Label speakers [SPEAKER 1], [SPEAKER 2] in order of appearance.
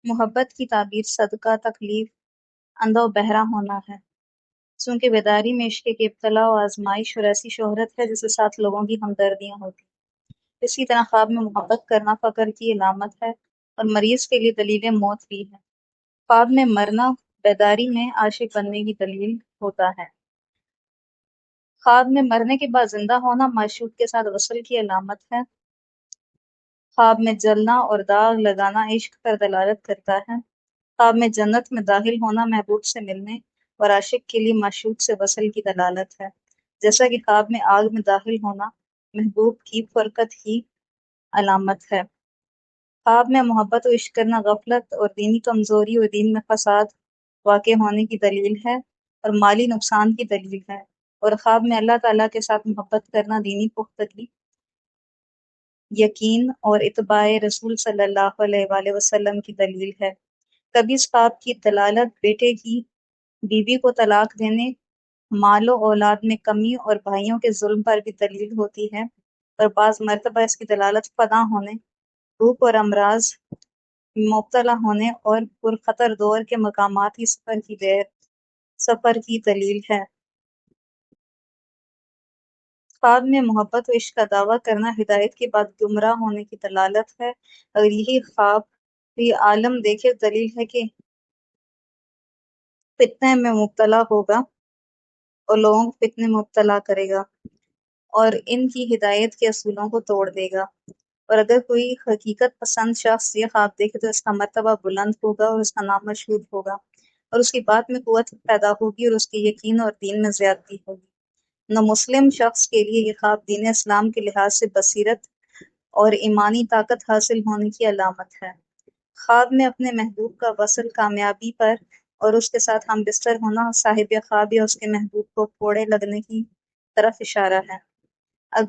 [SPEAKER 1] محبت کی تعبیر صدقہ، تکلیف، اندھا و بہرا ہونا ہے۔ چونکہ بیداری میں عشق کی ابتلا و آزمائش اور ایسی شہرت ہے جس کے ساتھ لوگوں کی ہمدردیاں ہوتی۔ اسی طرح خواب میں محبت کرنا فقر کی علامت ہے اور مریض کے لیے دلیل موت بھی ہے۔ خواب میں مرنا بیداری میں عاشق بننے کی دلیل ہوتا ہے۔ خواب میں مرنے کے بعد زندہ ہونا معشوق کے ساتھ وصل کی علامت ہے۔ خواب میں جلنا اور داغ لگانا عشق پر دلالت کرتا ہے۔ خواب میں جنت میں داخل ہونا محبوب سے ملنے اور عاشق کے لیے معشوق سے وصل کی دلالت ہے، جیسا کہ خواب میں آگ میں داخل ہونا محبوب کی فرقت کی علامت ہے۔ خواب میں محبت و عشق کرنا غفلت اور دینی کمزوری اور دین میں فساد واقع ہونے کی دلیل ہے اور مالی نقصان کی دلیل ہے، اور خواب میں اللہ تعالیٰ کے ساتھ محبت کرنا دینی پختگی، یقین اور اتباع رسول صلی اللہ علیہ وآلہ وسلم کی دلیل ہے۔ کبھی اس خواب کی دلالت بیٹے کی بیوی کو طلاق دینے، مال و اولاد میں کمی اور بھائیوں کے ظلم پر بھی دلیل ہوتی ہے، اور بعض مرتبہ اس کی دلالت فنا ہونے، بھوک اور امراض میں مبتلا ہونے اور پرخطر دور کے مقامات کی سفر کی دلیل ہے۔ خواب میں محبت و عشق کا دعویٰ کرنا ہدایت کے بعد گمراہ ہونے کی دلالت ہے۔ اگر یہی خواب بھی عالم دیکھے تو دلیل ہے کہ فتنے میں مبتلا ہوگا اور لوگوں کو فتنے میں مبتلا کرے گا اور ان کی ہدایت کے اصولوں کو توڑ دے گا۔ اور اگر کوئی حقیقت پسند شخص یہ خواب دیکھے تو اس کا مرتبہ بلند ہوگا اور اس کا نام مشہور ہوگا، اور اس کی بات میں قوت پیدا ہوگی اور اس کے یقین اور دین میں زیادتی ہوگی۔ نہ مسلم شخص کے لیے یہ خواب دین اسلام کے لحاظ سے بصیرت اور ایمانی طاقت حاصل ہونے کی علامت ہے۔ خواب میں اپنے محبوب کا وصل کامیابی پر اور اس کے ساتھ ہم بستر ہونا صاحب خواب یا اس کے محبوب کو کوڑے لگنے کی طرف اشارہ ہے۔